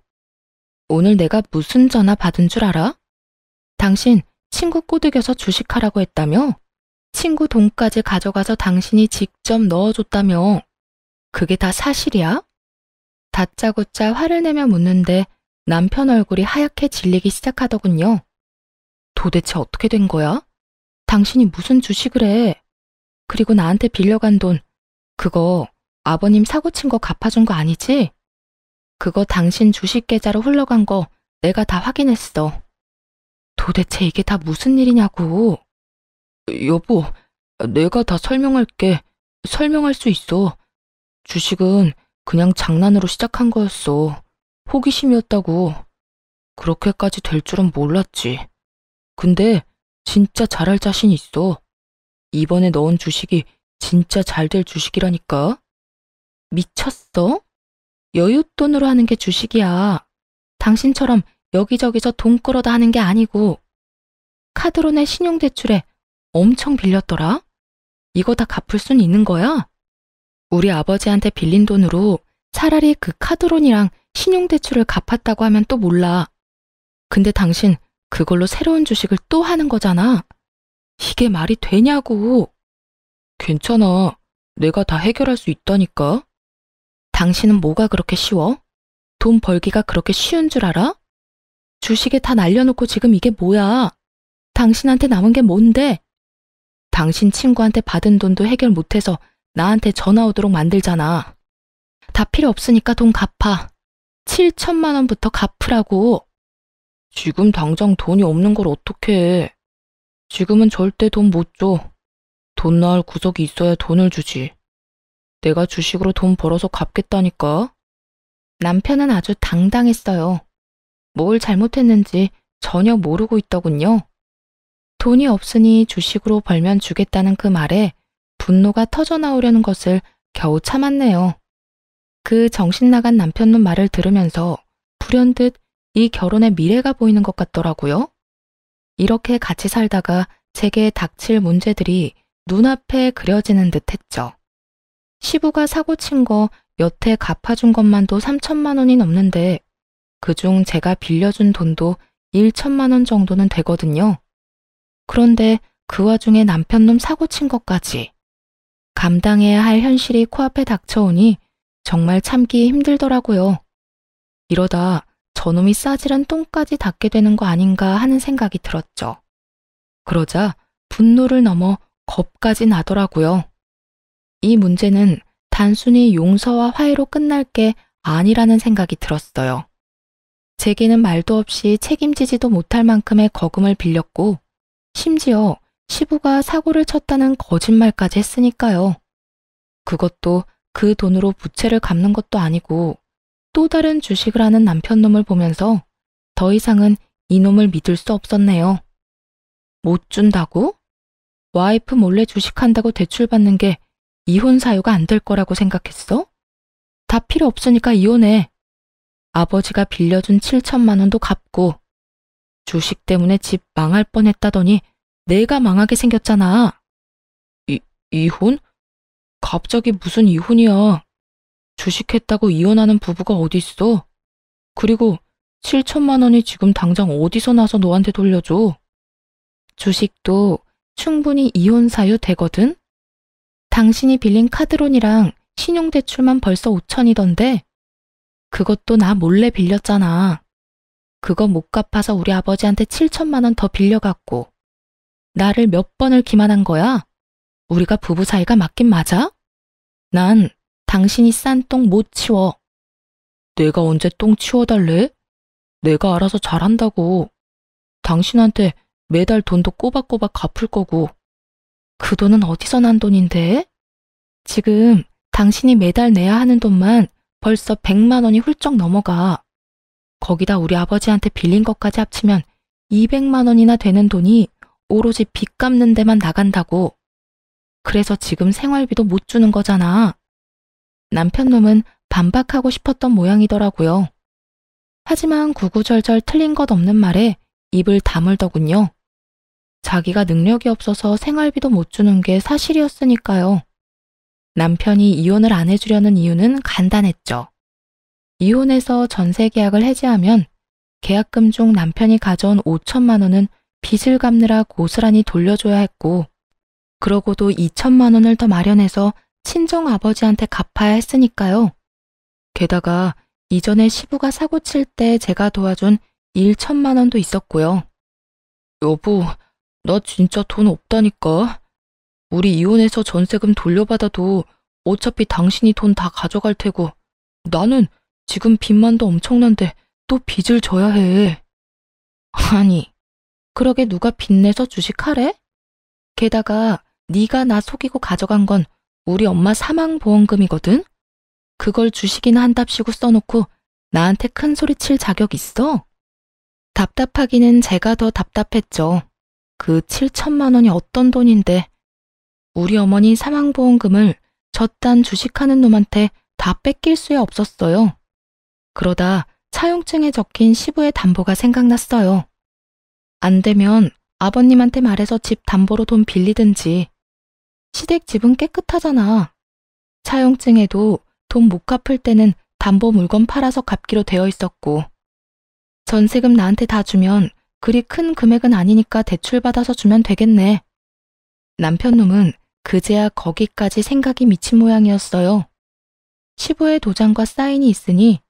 오늘 내가 무슨 전화 받은 줄 알아? 당신 친구 꼬드겨서 주식하라고 했다며? 친구 돈까지 가져가서 당신이 직접 넣어줬다며? 그게 다 사실이야? 다짜고짜 화를 내며 묻는데 남편 얼굴이 하얗게 질리기 시작하더군요. 도대체 어떻게 된 거야? 당신이 무슨 주식을 해? 그리고 나한테 빌려간 돈, 그거 아버님 사고 친 거 갚아준 거 아니지? 그거 당신 주식 계좌로 흘러간 거 내가 다 확인했어. 도대체 이게 다 무슨 일이냐고. 여보, 내가 다 설명할게. 설명할 수 있어. 주식은 그냥 장난으로 시작한 거였어. 호기심이었다고. 그렇게까지 될 줄은 몰랐지. 근데 진짜 잘할 자신 있어. 이번에 넣은 주식이 진짜 잘 될 주식이라니까. 미쳤어? 여윳돈으로 하는 게 주식이야. 당신처럼 여기저기서 돈 끌어다 하는 게 아니고. 카드론의 신용대출에 엄청 빌렸더라? 이거 다 갚을 순 있는 거야? 우리 아버지한테 빌린 돈으로 차라리 그 카드론이랑 신용대출을 갚았다고 하면 또 몰라. 근데 당신 그걸로 새로운 주식을 또 하는 거잖아. 이게 말이 되냐고. 괜찮아. 내가 다 해결할 수 있다니까. 당신은 뭐가 그렇게 쉬워? 돈 벌기가 그렇게 쉬운 줄 알아? 주식에 다 날려놓고 지금 이게 뭐야? 당신한테 남은 게 뭔데? 당신 친구한테 받은 돈도 해결 못해서 나한테 전화 오도록 만들잖아. 다 필요 없으니까 돈 갚아. 7천만 원부터 갚으라고. 지금 당장 돈이 없는 걸 어떡해. 지금은 절대 돈 못 줘. 돈 나올 구석이 있어야 돈을 주지. 내가 주식으로 돈 벌어서 갚겠다니까. 남편은 아주 당당했어요. 뭘 잘못했는지 전혀 모르고 있더군요. 돈이 없으니 주식으로 벌면 주겠다는 그 말에 분노가 터져나오려는 것을 겨우 참았네요. 그 정신나간 남편놈 말을 들으면서 불현듯 이 결혼의 미래가 보이는 것 같더라고요. 이렇게 같이 살다가 제게 닥칠 문제들이 눈앞에 그려지는 듯 했죠. 시부가 사고 친 거 여태 갚아준 것만도 3천만 원이 넘는데 그중 제가 빌려준 돈도 1천만 원 정도는 되거든요. 그런데 그 와중에 남편놈 사고 친 것까지 감당해야 할 현실이 코앞에 닥쳐오니 정말 참기 힘들더라고요. 이러다 저놈이 싸질한 똥까지 닦게 되는 거 아닌가 하는 생각이 들었죠. 그러자 분노를 넘어 겁까지 나더라고요. 이 문제는 단순히 용서와 화해로 끝날 게 아니라는 생각이 들었어요. 제게는 말도 없이 책임지지도 못할 만큼의 거금을 빌렸고 심지어 시부가 사고를 쳤다는 거짓말까지 했으니까요. 그것도 그 돈으로 부채를 갚는 것도 아니고 또 다른 주식을 하는 남편놈을 보면서 더 이상은 이놈을 믿을 수 없었네요. 못 준다고? 와이프 몰래 주식한다고 대출받는 게 이혼 사유가 안 될 거라고 생각했어? 다 필요 없으니까 이혼해. 아버지가 빌려준 7천만 원도 갚고 주식 때문에 집 망할 뻔했다더니 내가 망하게 생겼잖아. 이혼? 갑자기 무슨 이혼이야. 주식했다고 이혼하는 부부가 어딨어. 그리고 7천만 원이 지금 당장 어디서 나서 너한테 돌려줘. 주식도 충분히 이혼 사유 되거든. 당신이 빌린 카드론이랑 신용대출만 벌써 5천이던데 그것도 나 몰래 빌렸잖아. 그거 못 갚아서 우리 아버지한테 7천만 원 더 빌려갔고 나를 몇 번을 기만한 거야? 우리가 부부 사이가 맞긴 맞아? 난 당신이 싼 똥 못 치워. 내가 언제 똥 치워달래? 내가 알아서 잘한다고. 당신한테 매달 돈도 꼬박꼬박 갚을 거고. 그 돈은 어디서 난 돈인데? 지금 당신이 매달 내야 하는 돈만 벌써 100만 원이 훌쩍 넘어가. 거기다 우리 아버지한테 빌린 것까지 합치면 200만 원이나 되는 돈이 오로지 빚 갚는 데만 나간다고. 그래서 지금 생활비도 못 주는 거잖아. 남편놈은 반박하고 싶었던 모양이더라고요. 하지만 구구절절 틀린 것 없는 말에 입을 다물더군요. 자기가 능력이 없어서 생활비도 못 주는 게 사실이었으니까요. 남편이 이혼을 안 해주려는 이유는 간단했죠. 이혼해서 전세 계약을 해지하면 계약금 중 남편이 가져온 5천만 원은 빚을 갚느라 고스란히 돌려줘야 했고 그러고도 2천만 원을 더 마련해서 친정 아버지한테 갚아야 했으니까요. 게다가 이전에 시부가 사고 칠 때 제가 도와준 1천만 원도 있었고요. 여보, 나 진짜 돈 없다니까. 우리 이혼해서 전세금 돌려받아도 어차피 당신이 돈 다 가져갈 테고 나는 지금 빚만도 엄청난데 또 빚을 져야 해. 아니, 그러게 누가 빚내서 주식하래? 게다가 네가 나 속이고 가져간 건 우리 엄마 사망보험금이거든? 그걸 주식이나 한답시고 써놓고 나한테 큰 소리 칠 자격 있어? 답답하기는 제가 더 답답했죠. 그 7천만 원이 어떤 돈인데 우리 어머니 사망보험금을 저딴 주식하는 놈한테 다 뺏길 수야 없었어요. 그러다 차용증에 적힌 시부의 담보가 생각났어요. 안 되면 아버님한테 말해서 집 담보로 돈 빌리든지. 시댁 집은 깨끗하잖아. 차용증에도 돈 못 갚을 때는 담보 물건 팔아서 갚기로 되어 있었고, 전세금 나한테 다 주면 그리 큰 금액은 아니니까 대출 받아서 주면 되겠네. 남편 놈은 그제야 거기까지 생각이 미친 모양이었어요. 시부의 도장과 사인이 있으니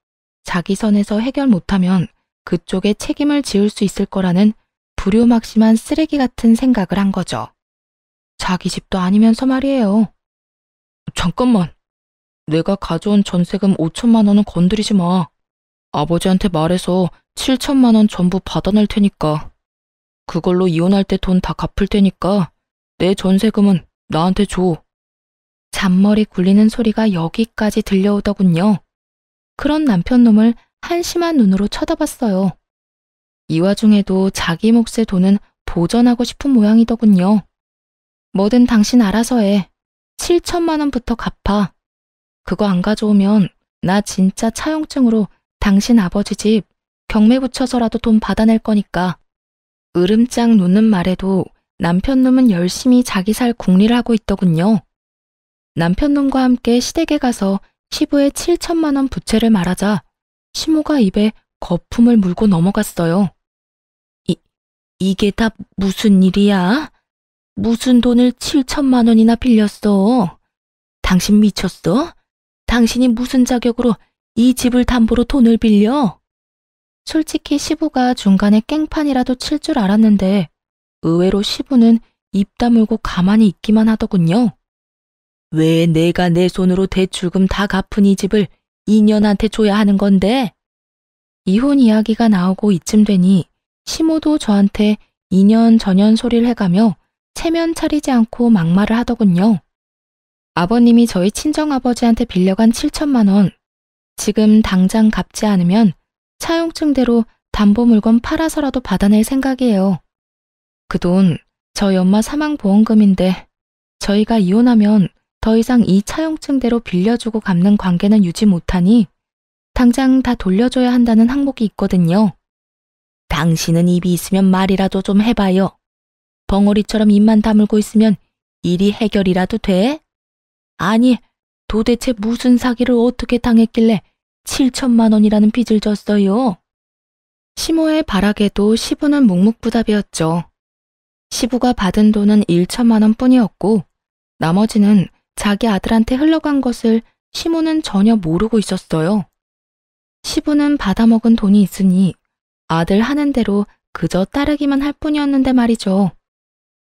자기 선에서 해결 못하면 그쪽에 책임을 지을 수 있을 거라는 불효막심한 쓰레기 같은 생각을 한 거죠. 자기 집도 아니면서 말이에요. 잠깐만. 내가 가져온 전세금 5천만 원은 건드리지 마. 아버지한테 말해서 7천만 원 전부 받아낼 테니까. 그걸로 이혼할 때 돈 다 갚을 테니까 내 전세금은 나한테 줘. 잔머리 굴리는 소리가 여기까지 들려오더군요. 그런 남편 놈을 한심한 눈으로 쳐다봤어요. 이 와중에도 자기 몫의 돈은 보전하고 싶은 모양이더군요. 뭐든 당신 알아서 해. 7천만 원부터 갚아. 그거 안 가져오면 나 진짜 차용증으로 당신 아버지 집 경매 붙여서라도 돈 받아낼 거니까. 으름장 놓는 말에도 남편 놈은 열심히 자기 살 궁리를 하고 있더군요. 남편 놈과 함께 시댁에 가서 시부의 7천만 원 부채를 말하자 시모가 입에 거품을 물고 넘어갔어요. 이게 다 무슨 일이야? 무슨 돈을 7천만 원이나 빌렸어? 당신 미쳤어? 당신이 무슨 자격으로 이 집을 담보로 돈을 빌려? 솔직히 시부가 중간에 깽판이라도 칠 줄 알았는데 의외로 시부는 입 다물고 가만히 있기만 하더군요. 왜 내가 내 손으로 대출금 다 갚은 이 집을 이년한테 줘야 하는 건데? 이혼 이야기가 나오고 이쯤 되니 시모도 저한테 이년 저년 소리를 해가며 체면 차리지 않고 막말을 하더군요. 아버님이 저희 친정아버지한테 빌려간 7천만 원, 지금 당장 갚지 않으면 차용증대로 담보 물건 팔아서라도 받아낼 생각이에요. 그 돈 저희 엄마 사망보험금인데 저희가 이혼하면 더 이상 이 차용증대로 빌려주고 갚는 관계는 유지 못하니 당장 다 돌려줘야 한다는 항목이 있거든요. 당신은 입이 있으면 말이라도 좀 해봐요. 벙어리처럼 입만 다물고 있으면 일이 해결이라도 돼? 아니, 도대체 무슨 사기를 어떻게 당했길래 7천만 원이라는 빚을 졌어요? 시모의 발악에도 시부는 묵묵부답이었죠. 시부가 받은 돈은 1천만 원 뿐이었고 나머지는 자기 아들한테 흘러간 것을 시모는 전혀 모르고 있었어요. 시부는 받아먹은 돈이 있으니 아들 하는 대로 그저 따르기만 할 뿐이었는데 말이죠.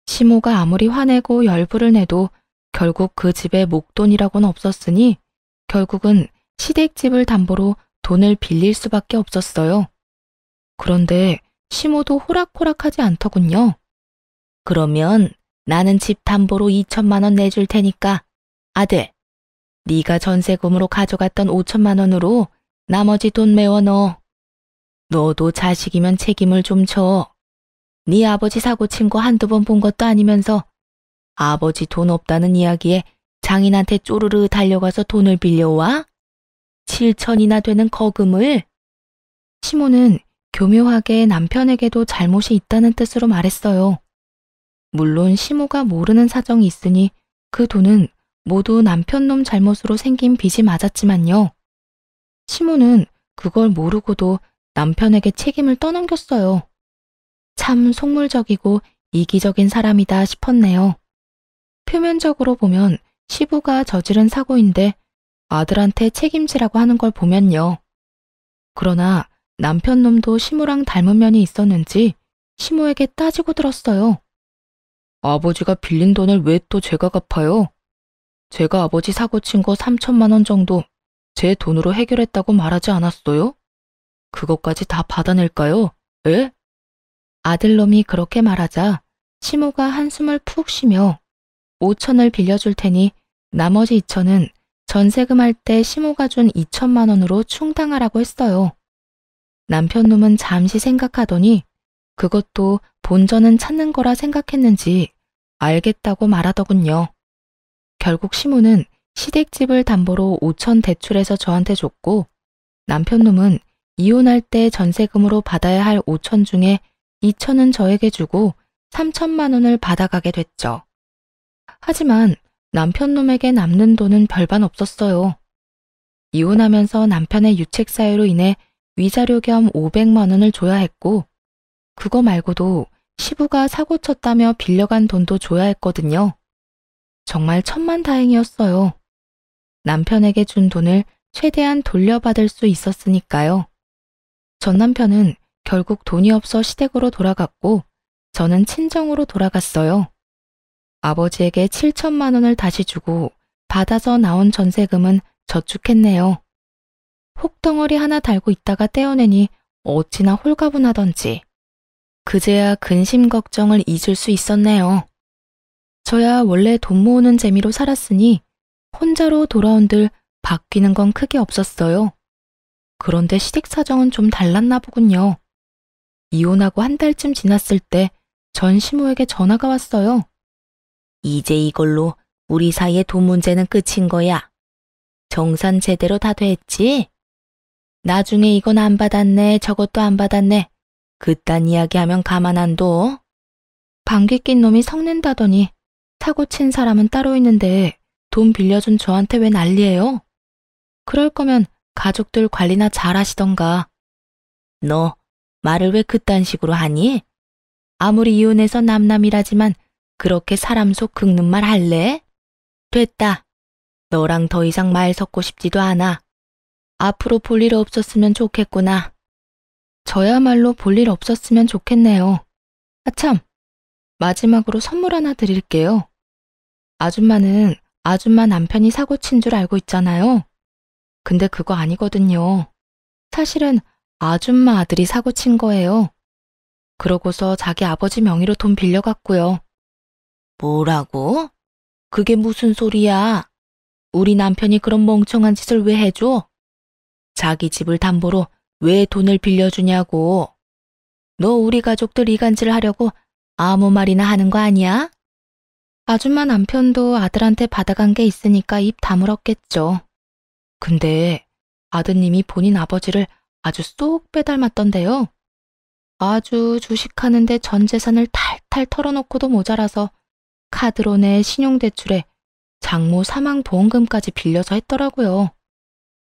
시모가 아무리 화내고 열불을 내도 결국 그 집에 목돈이라고는 없었으니 결국은 시댁집을 담보로 돈을 빌릴 수밖에 없었어요. 그런데 시모도 호락호락하지 않더군요. 그러면 나는 집 담보로 2천만 원 내줄 테니까 아들, 네가 전세금으로 가져갔던 5천만 원으로 나머지 돈 메워 넣어. 너도 자식이면 책임을 좀 져. 네 아버지 사고 친 거 한두 번 본 것도 아니면서 아버지 돈 없다는 이야기에 장인한테 쪼르르 달려가서 돈을 빌려와? 7천이나 되는 거금을? 시모는 교묘하게 남편에게도 잘못이 있다는 뜻으로 말했어요. 물론 시모가 모르는 사정이 있으니 그 돈은 모두 남편 놈 잘못으로 생긴 빚이 맞았지만요. 시모는 그걸 모르고도 남편에게 책임을 떠넘겼어요. 참 속물적이고 이기적인 사람이다 싶었네요. 표면적으로 보면 시부가 저지른 사고인데 아들한테 책임지라고 하는 걸 보면요. 그러나 남편 놈도 시모랑 닮은 면이 있었는지 시모에게 따지고 들었어요. 아버지가 빌린 돈을 왜 또 제가 갚아요? 제가 아버지 사고 친 거 3천만 원 정도 제 돈으로 해결했다고 말하지 않았어요? 그것까지 다 받아낼까요? 에? 아들놈이 그렇게 말하자 시모가 한숨을 푹 쉬며 5천을 빌려줄 테니 나머지 2천은 전세금 할 때 시모가 준 2천만 원으로 충당하라고 했어요. 남편놈은 잠시 생각하더니 그것도 본전은 찾는 거라 생각했는지 알겠다고 말하더군요. 결국 시모는 시댁집을 담보로 5천 대출해서 저한테 줬고 남편놈은 이혼할 때 전세금으로 받아야 할 5천 중에 2천은 저에게 주고 3천만 원을 받아가게 됐죠. 하지만 남편 놈에게 남는 돈은 별반 없었어요. 이혼하면서 남편의 유책 사유로 인해 위자료 겸 500만 원을 줘야 했고, 그거 말고도 시부가 사고 쳤다며 빌려간 돈도 줘야 했거든요. 정말 천만다행이었어요. 남편에게 준 돈을 최대한 돌려받을 수 있었으니까요. 전 남편은 결국 돈이 없어 시댁으로 돌아갔고, 저는 친정으로 돌아갔어요. 아버지에게 7천만 원을 다시 주고 받아서 나온 전세금은 저축했네요. 혹덩어리 하나 달고 있다가 떼어내니 어찌나 홀가분하던지. 그제야 근심 걱정을 잊을 수 있었네요. 저야 원래 돈 모으는 재미로 살았으니 혼자로 돌아온들 바뀌는 건 크게 없었어요. 그런데 시댁 사정은 좀 달랐나 보군요. 이혼하고 한 달쯤 지났을 때 전 시모에게 전화가 왔어요. 이제 이걸로 우리 사이의 돈 문제는 끝인 거야. 정산 제대로 다 됐지? 나중에 이건 안 받았네, 저것도 안 받았네. 그딴 이야기하면 가만 안 둬. 방귀 낀 놈이 성낸다더니 사고 친 사람은 따로 있는데 돈 빌려준 저한테 왜 난리예요? 그럴 거면 가족들 관리나 잘 하시던가. 너 말을 왜 그딴 식으로 하니? 아무리 이혼해서 남남이라지만 그렇게 사람 속 긁는 말 할래? 됐다. 너랑 더 이상 말 섞고 싶지도 않아. 앞으로 볼 일 없었으면 좋겠구나. 저야말로 볼 일 없었으면 좋겠네요. 아참, 마지막으로 선물 하나 드릴게요. 아줌마는 아줌마 남편이 사고 친 줄 알고 있잖아요. 근데 그거 아니거든요. 사실은 아줌마 아들이 사고 친 거예요. 그러고서 자기 아버지 명의로 돈 빌려갔고요. 뭐라고? 그게 무슨 소리야? 우리 남편이 그런 멍청한 짓을 왜 해줘? 자기 집을 담보로 왜 돈을 빌려주냐고. 너 우리 가족들 이간질 하려고 아무 말이나 하는 거 아니야? 아줌마 남편도 아들한테 받아간 게 있으니까 입 다물었겠죠. 근데 아드님이 본인 아버지를 아주 쏙 빼닮았던데요. 아주 주식하는데 전 재산을 탈탈 털어놓고도 모자라서 카드론에 신용대출에 장모 사망 보험금까지 빌려서 했더라고요.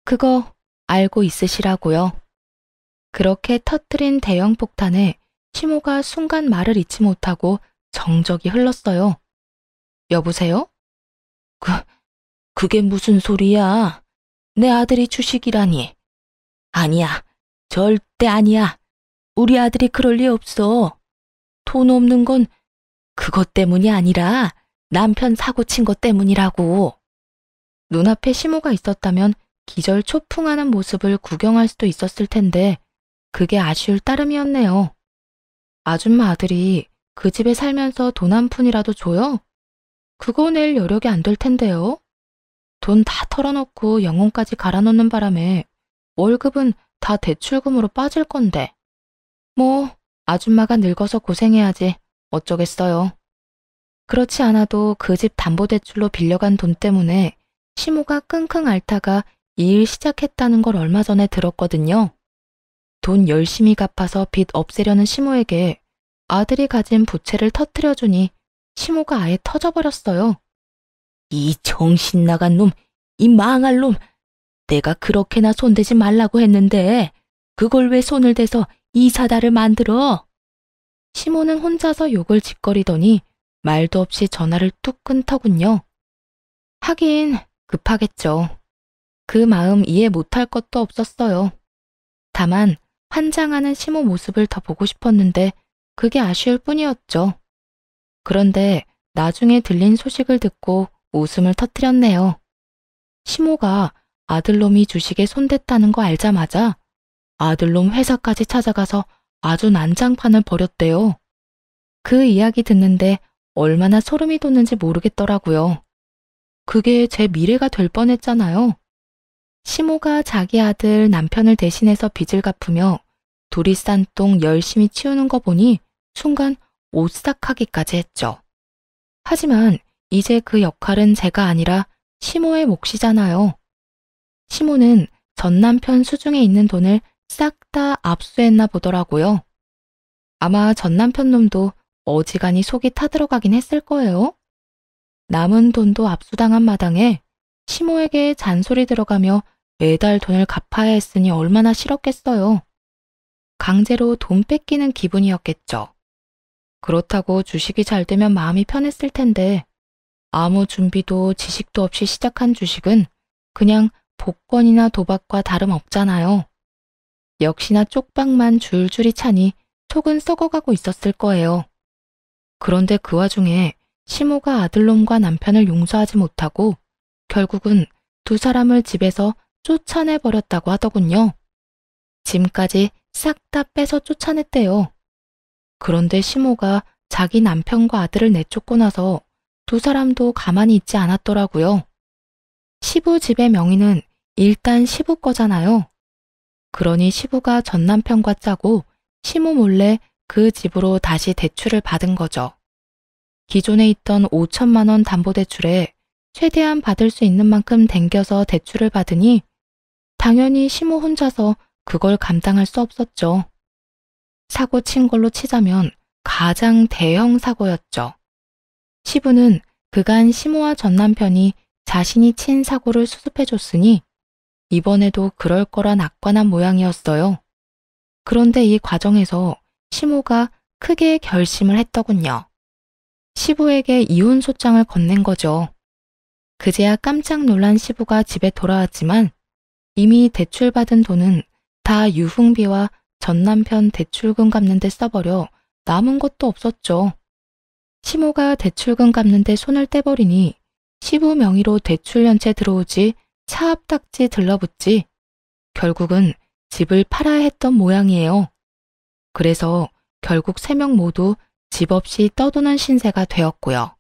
그거 알고 있으시라고요. 그렇게 터뜨린 대형 폭탄에 시모가 순간 말을 잇지 못하고 정적이 흘렀어요. 여보세요? 그게 무슨 소리야? 내 아들이 주식이라니. 아니야, 절대 아니야. 우리 아들이 그럴 리 없어. 돈 없는 건 그것 때문이 아니라 남편 사고 친 것 때문이라고. 눈앞에 시모가 있었다면 기절초풍하는 모습을 구경할 수도 있었을 텐데 그게 아쉬울 따름이었네요. 아줌마 아들이 그 집에 살면서 돈 한 푼이라도 줘요? 그거 낼 여력이 안 될 텐데요. 돈 다 털어놓고 영혼까지 갈아놓는 바람에 월급은 다 대출금으로 빠질 건데. 뭐 아줌마가 늙어서 고생해야지 어쩌겠어요. 그렇지 않아도 그 집 담보대출로 빌려간 돈 때문에 시모가 끙끙 앓다가 이 일 시작했다는 걸 얼마 전에 들었거든요. 돈 열심히 갚아서 빚 없애려는 시모에게 아들이 가진 부채를 터뜨려주니 시모가 아예 터져버렸어요. 이 정신 나간 놈, 이 망할 놈, 내가 그렇게나 손대지 말라고 했는데 그걸 왜 손을 대서 이 사달을 만들어? 시모는 혼자서 욕을 짓거리더니 말도 없이 전화를 뚝 끊더군요. 하긴 급하겠죠. 그 마음 이해 못할 것도 없었어요. 다만 환장하는 시모 모습을 더 보고 싶었는데 그게 아쉬울 뿐이었죠. 그런데 나중에 들린 소식을 듣고 웃음을 터뜨렸네요. 시모가 아들놈이 주식에 손댔다는 거 알자마자 아들놈 회사까지 찾아가서 아주 난장판을 벌였대요. 그 이야기 듣는데 얼마나 소름이 돋는지 모르겠더라고요. 그게 제 미래가 될 뻔했잖아요. 시모가 자기 아들 남편을 대신해서 빚을 갚으며 둘이 싼 똥 열심히 치우는 거 보니 순간 오싹하기까지 했죠. 하지만 이제 그 역할은 제가 아니라 시모의 몫이잖아요. 시모는 전 남편 수중에 있는 돈을 싹 다 압수했나 보더라고요. 아마 전 남편 놈도 어지간히 속이 타들어가긴 했을 거예요. 남은 돈도 압수당한 마당에 시모에게 잔소리 들어가며 매달 돈을 갚아야 했으니 얼마나 싫었겠어요. 강제로 돈 뺏기는 기분이었겠죠. 그렇다고 주식이 잘 되면 마음이 편했을 텐데 아무 준비도 지식도 없이 시작한 주식은 그냥 복권이나 도박과 다름없잖아요. 역시나 쪽박만 줄줄이 차니 속은 썩어가고 있었을 거예요. 그런데 그 와중에 시모가 아들놈과 남편을 용서하지 못하고 결국은 두 사람을 집에서 쫓아내버렸다고 하더군요. 짐까지 싹 다 빼서 쫓아냈대요. 그런데 시모가 자기 남편과 아들을 내쫓고 나서 두 사람도 가만히 있지 않았더라고요. 시부 집의 명의는 일단 시부 거잖아요. 그러니 시부가 전 남편과 짜고 시모 몰래 그 집으로 다시 대출을 받은 거죠. 기존에 있던 5천만 원 담보대출에 최대한 받을 수 있는 만큼 댕겨서 대출을 받으니 당연히 시모 혼자서 그걸 감당할 수 없었죠. 사고 친 걸로 치자면 가장 대형 사고였죠. 시부는 그간 시모와 전 남편이 자신이 친 사고를 수습해줬으니 이번에도 그럴 거라 낙관한 모양이었어요. 그런데 이 과정에서 시모가 크게 결심을 했더군요. 시부에게 이혼 소장을 건넨 거죠. 그제야 깜짝 놀란 시부가 집에 돌아왔지만 이미 대출받은 돈은 다 유흥비와 전 남편 대출금 갚는 데 써버려 남은 것도 없었죠. 시모가 대출금 갚는 데 손을 떼버리니 시부 명의로 대출 연체 들어오지 차 앞딱지 들러붙지 결국은 집을 팔아야 했던 모양이에요. 그래서 결국 세 명 모두 집 없이 떠도는 신세가 되었고요.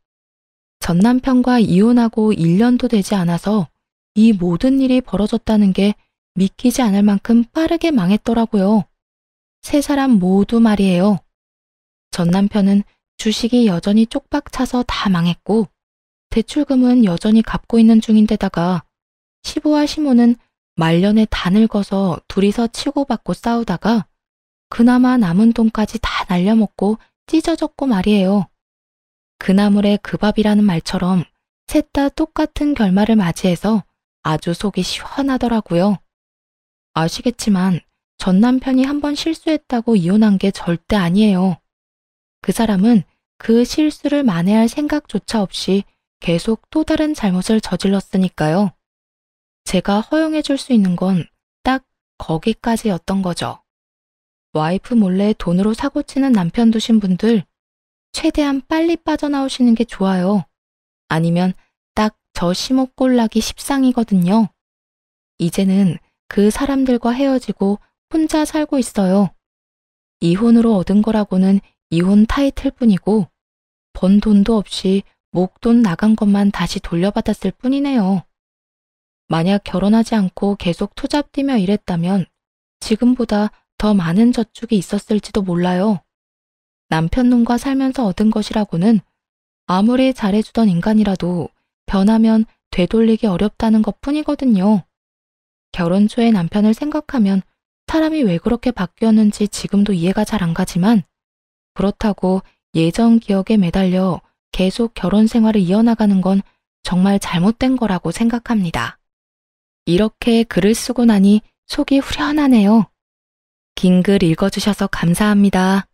전 남편과 이혼하고 1년도 되지 않아서 이 모든 일이 벌어졌다는 게 믿기지 않을 만큼 빠르게 망했더라고요. 세 사람 모두 말이에요. 전 남편은 주식이 여전히 쪽박 차서 다 망했고 대출금은 여전히 갚고 있는 중인데다가 시부와 시모는 말년에 다 늙어서 둘이서 치고받고 싸우다가 그나마 남은 돈까지 다 날려먹고 찢어졌고 말이에요. 그나물의 그 밥이라는 말처럼 셋 다 똑같은 결말을 맞이해서 아주 속이 시원하더라고요. 아시겠지만 전 남편이 한번 실수했다고 이혼한 게 절대 아니에요. 그 사람은 그 실수를 만회할 생각조차 없이 계속 또 다른 잘못을 저질렀으니까요. 제가 허용해 줄 수 있는 건 딱 거기까지였던 거죠. 와이프 몰래 돈으로 사고치는 남편 두신 분들 최대한 빨리 빠져나오시는 게 좋아요. 아니면 딱 저 시모 꼴나기 십상이거든요. 이제는 그 사람들과 헤어지고 혼자 살고 있어요. 이혼으로 얻은 거라고는 이혼 타이틀 뿐이고 번 돈도 없이 목돈 나간 것만 다시 돌려받았을 뿐이네요. 만약 결혼하지 않고 계속 투잡 뛰며 일했다면 지금보다 더 많은 저축이 있었을지도 몰라요. 남편 놈과 살면서 얻은 것이라고는 아무리 잘해주던 인간이라도 변하면 되돌리기 어렵다는 것 뿐이거든요. 결혼 초에 남편을 생각하면 사람이 왜 그렇게 바뀌었는지 지금도 이해가 잘 안 가지만 그렇다고 예전 기억에 매달려 계속 결혼 생활을 이어나가는 건 정말 잘못된 거라고 생각합니다. 이렇게 글을 쓰고 나니 속이 후련하네요. 긴 글 읽어주셔서 감사합니다.